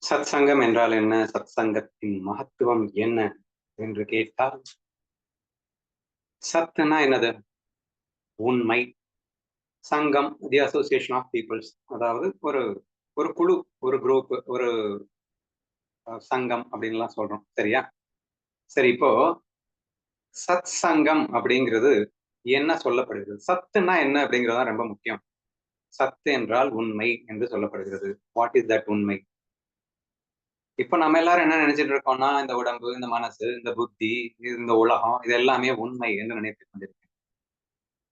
சத் சங்கம் என்றால் என்ன? சத் சங்கத்தின் மகத்துவம் என்ன என்று கேட்டால், சத்துனா என்னது? உண்மை. சங்கம், தி அசோசியேஷன் ஆஃப் பீப்புள்ஸ். அதாவது ஒரு ஒரு குழு, ஒரு குரூப், ஒரு சங்கம் அப்படின்லாம் சொல்றோம். சரியா? சரி, இப்போ சத் சங்கம் அப்படிங்கிறது என்ன சொல்லப்படுகிறது? சத்துனா என்ன அப்படிங்கிறது ரொம்ப முக்கியம். சத்து என்றால் உண்மை என்று சொல்லப்படுகிறது. வாட் இஸ் தட் உண்மை? இப்ப நம்ம எல்லாரும் என்ன நினைச்சிட்டு இருக்கோம்னா, இந்த உடம்பு, இந்த மனசு, இந்த புத்தி, இந்த உலகம், இது எல்லாமே உண்மை என்று நினைத்துக் கொண்டிருக்கோம்.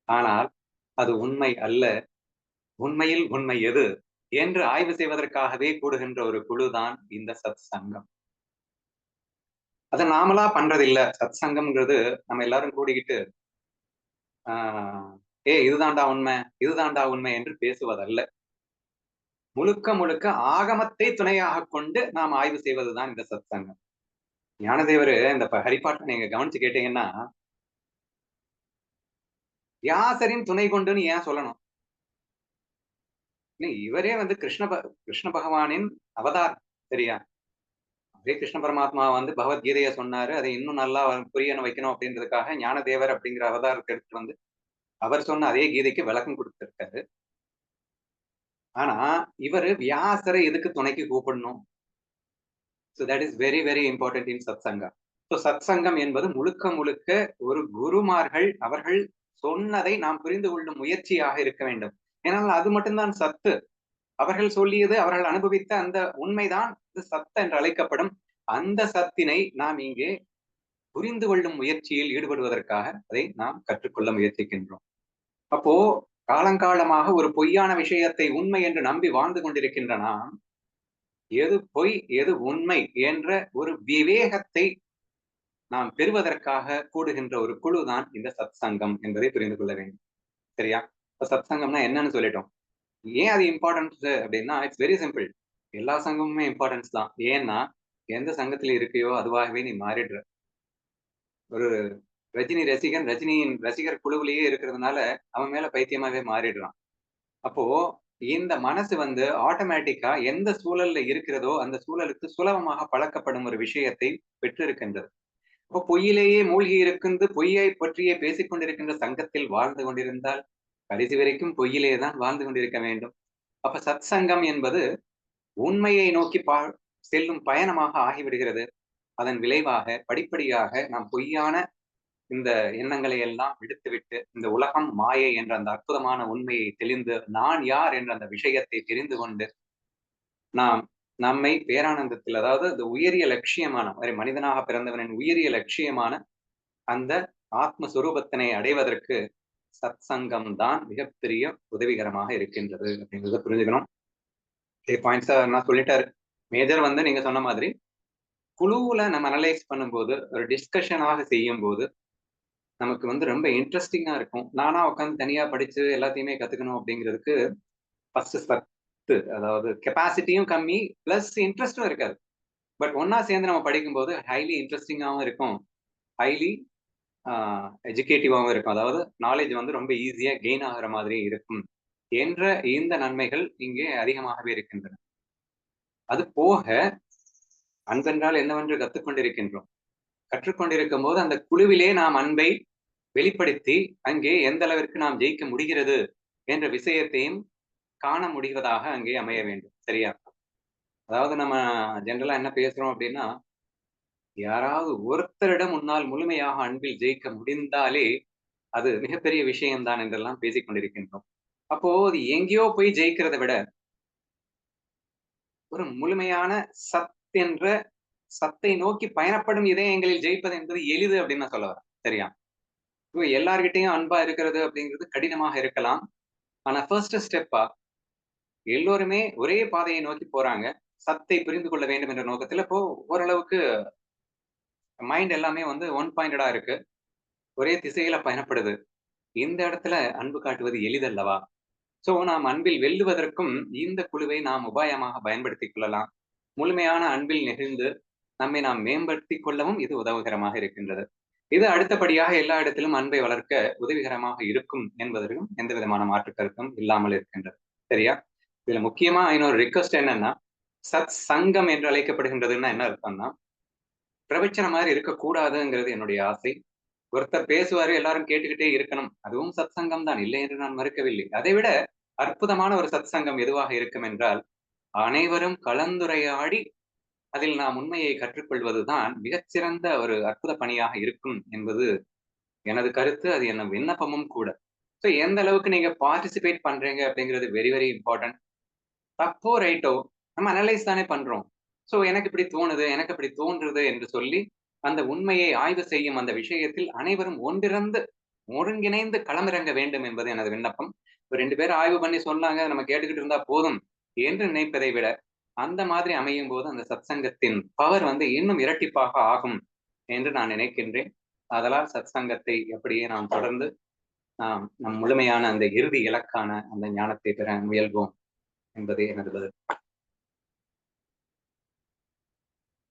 ஆனால் அது உண்மை அல்ல. உண்மையில் உண்மை எது என்று ஆய்வு செய்வதற்காகவே கூடுகின்ற ஒரு குழுதான் இந்த சத் சங்கம். அதை நாமளா பண்றதில்ல. சத் சங்கம்ங்கிறது நம்ம எல்லாரும் கூடிக்கிட்டு ஆஹ் இதுதான்டா உண்மை, இதுதான்டா உண்மை என்று பேசுவதல்ல. முழுக்க முழுக்க ஆகமத்தை துணையாக கொண்டு நாம் ஆய்வு செய்வதுதான் இந்த சத் சங்கம். ஞானதேவர் இந்த ஹரிபாட்டை நீங்க கவனிச்சு கேட்டீங்கன்னா, வியாசரின் துணை கொண்டுன்னு ஏன் சொல்லணும்? இவரே வந்து கிருஷ்ண பகவானின் அவதார். சரியா? அதே கிருஷ்ண பரமாத்மா வந்து பகவத்கீதையை சொன்னாரு. அதை இன்னும் நல்லா புரியணும் வைக்கணும் அப்படின்றதுக்காக ஞானதேவர் அப்படிங்கிற அவதாரத்தை எடுத்துட்டு வந்து அவர் சொன்ன அதே கீதைக்கு விளக்கம் கொடுத்திருக்காரு. ஆனா இவரு வியாசரை எதுக்கு துணைக்கு கூப்பிடணும்? So that is very very important in சத் சங்கம். ஸோ சத் சங்கம் என்பது முழுக்க முழுக்க ஒரு குருமார்கள் அவர்கள் சொன்னதை நாம் புரிந்து கொள்ளும் முயற்சியாக இருக்க வேண்டும். ஏன்னால் அது மட்டும்தான் சத்து. அவர்கள் சொல்லியது, அவர்கள் அனுபவித்த அந்த உண்மைதான் சத்து என்று அழைக்கப்படும். அந்த சத்தினை நாம் இங்கே புரிந்து கொள்ளும் முயற்சியில் ஈடுபடுவதற்காக அதை நாம் கற்றுக்கொள்ள முயற்சிக்கின்றோம். அப்போ காலங்காலமாக ஒரு பொய்யான விஷயத்தை உண்மை என்று நம்பி வாழ்ந்து கொண்டிருக்கின்ற நாம், எது பொய் எது உண்மை என்ற ஒரு விவேகத்தை நாம் பெறுவதற்காக கூடுகின்ற ஒரு குழுதான் இந்த சத் சங்கம் என்பதை புரிந்து கொள்ள வேண்டும். சரியா? இப்ப சத் சங்கம்னா என்னன்னு சொல்லிட்டோம். ஏன் அது இம்பார்ட்டன்ஸ் அப்படின்னா, இட்ஸ் வெரி சிம்பிள். எல்லா சங்கமுமே இம்பார்ட்டன்ஸ் தான். ஏன்னா எந்த சங்கத்துல இருக்கையோ அதுவாகவே நீ மாறிடுற. ஒரு ரஜினி ரசிகன் ரஜினியின் ரசிகர் குழுவிலேயே இருக்கிறதுனால அவன் மேல பைத்தியமாவே மாறிடுறான். அப்போ இந்த மனசு வந்து ஆட்டோமேட்டிக்கா எந்த சூழல்ல இருக்கிறதோ அந்த சூழலுக்கு சுலபமாக பழக்கப்படும் ஒரு விஷயத்தை பெற்றிருக்கின்றது. அப்போ பொய்யிலேயே மூழ்கி இருக்கின்ற பொய்யை பற்றியே பேசிக் கொண்டிருக்கின்ற சங்கத்தில் வாழ்ந்து கொண்டிருந்தால் கடைசி வரைக்கும் பொய்யிலே தான் வாழ்ந்து கொண்டிருக்க வேண்டும். அப்ப சத் சங்கம் என்பது உண்மையை நோக்கி செல்லும் பயணமாக ஆகிவிடுகிறது. அதன் விளைவாக படிப்படியாக நாம் பொய்யான இந்த எண்ணங்களை எல்லாம் விடுத்துவிட்டு இந்த உலகம் மாயை என்ற அந்த அற்புதமான உண்மையை தெளிந்து நான் யார் என்ற அந்த விஷயத்தை தெரிந்து கொண்டு நாம் நம்மை பேரானந்தத்தில், அதாவது அந்த உயரிய லட்சியமான ஒரு மனிதனாக பிறந்தவனின் உயரிய லட்சியமான அந்த ஆத்மஸ்வரூபத்தினை அடைவதற்கு சத் சங்கம் தான் மிகப்பெரிய உதவிகரமாக இருக்கின்றது அப்படிங்கிறத புரிஞ்சுக்கணும். பாயிண்ட்ஸா நான் சொல்லிட்டாரு. மேஜர் வந்து நீங்க சொன்ன மாதிரி குழுவுல நம்ம அனலைஸ் பண்ணும்போது, ஒரு டிஸ்கஷனாக செய்யும் போது நமக்கு வந்து ரொம்ப இன்ட்ரெஸ்டிங்கா இருக்கும். நானா உட்காந்து தனியா படிச்சு எல்லாத்தையுமே கத்துக்கணும் அப்படிங்கிறதுக்கு ஃபர்ஸ்ட் சத்து, அதாவது கெப்பாசிட்டியும் கம்மி, பிளஸ் இன்ட்ரெஸ்டும் இருக்காது. பட் ஒன்னா சேர்ந்து நம்ம படிக்கும்போது ஹைலி இன்ட்ரெஸ்டிங்காகவும் இருக்கும், ஹைலி எஜுகேட்டிவாகவும் இருக்கும். அதாவது நாலேஜ் வந்து ரொம்ப ஈஸியா கெயின் ஆகிற மாதிரி இருக்கும் என்ற இந்த நன்மைகள் இங்கே அதிகமாகவே இருக்கின்றன. அது போக அன்பென்றால் என்னவென்று கற்றுக்கொண்டிருக்கின்றோம். கற்றுக்கொண்டிருக்கும் போது அந்த குழுவிலே நாம் அன்பை வெளிப்படுத்தி அங்கே எந்த அளவிற்கு நாம் ஜெயிக்க முடிகிறது என்ற விஷயத்தையும் காண முடிவதாக அங்கே அமைய வேண்டும். சரியா? அதாவது நம்ம ஜென்ரலா என்ன பேசுறோம் அப்படின்னா, யாராவது ஒருத்தரிடம் முன்னால் முழுமையாக அன்பில் ஜெயிக்க முடிந்தாலே அது மிகப்பெரிய விஷயம்தான் என்றெல்லாம் பேசிக் கொண்டிருக்கின்றோம். அப்போ அது எங்கேயோ போய் ஜெயிக்கிறதை விட ஒரு முழுமையான சத் என்ற சத்தை நோக்கி பயணப்படும் இதயங்களில் ஜெயிப்பது என்பது எளிது அப்படின்னு நான் சொல்ல வரேன். சரியா? இப்போ எல்லார்கிட்டையும் அன்பா இருக்கிறது அப்படிங்கிறது கடினமாக இருக்கலாம். ஆனா ஃபர்ஸ்ட் ஸ்டெப்பா எல்லோருமே ஒரே பாதையை நோக்கி போறாங்க. சத்தை புரிந்து கொள்ள வேண்டும் என்ற நோக்கத்துல இப்போ ஓரளவுக்கு மைண்ட் எல்லாமே வந்து ஒன் பாயிண்டடா இருக்கு. ஒரே திசையில பயணப்படுது. இந்த இடத்துல அன்பு காட்டுவது எளிதல்லவா? சோ நாம் அன்பில் வெல்லுவதற்கும் இந்த குழுவை நாம் உபாயமாக பயன்படுத்திக் கொள்ளலாம். முழுமையான அன்பில் நெகிழ்ந்து நம்மை நாம் மேம்படுத்திக் கொள்ளவும் இது உதவிகரமாக இருக்கின்றது. இது அடுத்தபடியாக எல்லா இடத்திலும் அன்பை வளர்க்க உதவிகரமாக இருக்கும் என்பதற்கும் எந்த விதமான மாற்று கருத்தும் இல்லாமல் இருக்கின்றது. சரியா? இதுல முக்கியமா இன்னொரு ரிக்வெஸ்ட் என்னன்னா, சத் சங்கம் என்று அழைக்கப்படுகின்றதுன்னா என்ன அர்த்தம்னா, பிரவச்சனம் மாரி இருக்கக்கூடாதுங்கிறது என்னுடைய ஆசை. ஒருத்தர் பேசுவாரு, எல்லாரும் கேட்டுக்கிட்டே இருக்கணும். அதுவும் சத் சங்கம் தான். இல்லை என்று நான் மறுக்கவில்லை. அதைவிட அற்புதமான ஒரு சத் சங்கம் எதுவாக இருக்கும் என்றால், அனைவரும் கலந்துரையாடி, அதில் நாம் உண்மையை கற்றுக்கொள்வதுதான் மிகச்சிறந்த ஒரு அற்புத பணியாக இருக்கும் என்பது எனது கருத்து. அது என்ன விண்ணப்பமும் கூட. ஸோ எந்த அளவுக்கு நீங்க பார்ட்டிசிபேட் பண்றீங்க அப்படிங்கிறது வெரி, வெரி இம்பார்ட்டன்ட். தப்போ, ரைட்டோ நம்ம அனலைஸ் தானே பண்றோம். ஸோ எனக்கு இப்படி தோணுது, எனக்கு அப்படி தோன்றுது என்று சொல்லி, அந்த உண்மையை ஆய்வு செய்யும் அந்த விஷயத்தில் அனைவரும் ஒன்றிணைந்து, ஒருங்கிணைந்து களமிறங்க வேண்டும் என்பது எனது விண்ணப்பம். இப்ப 2 பேரும் ஆய்வு பண்ணி சொன்னாங்க, நம்ம கேட்டுக்கிட்டு இருந்தா போதும் என்று நினைப்பதை விட, அந்த மாதிரி அமையும்போது அந்த சத்சங்கத்தின் பவர் வந்து இன்னும் இரட்டிப்பாக ஆகும் என்று நான் நினைக்கின்றேன். ஆதலால் சத்சங்கத்தை அப்படியே நாம் தொடர்ந்து நம் முழுமையான அந்த இறுதி இலக்கான அந்த ஞானத்தை பெற முயல்வோம் என்பதே எனது பதில்.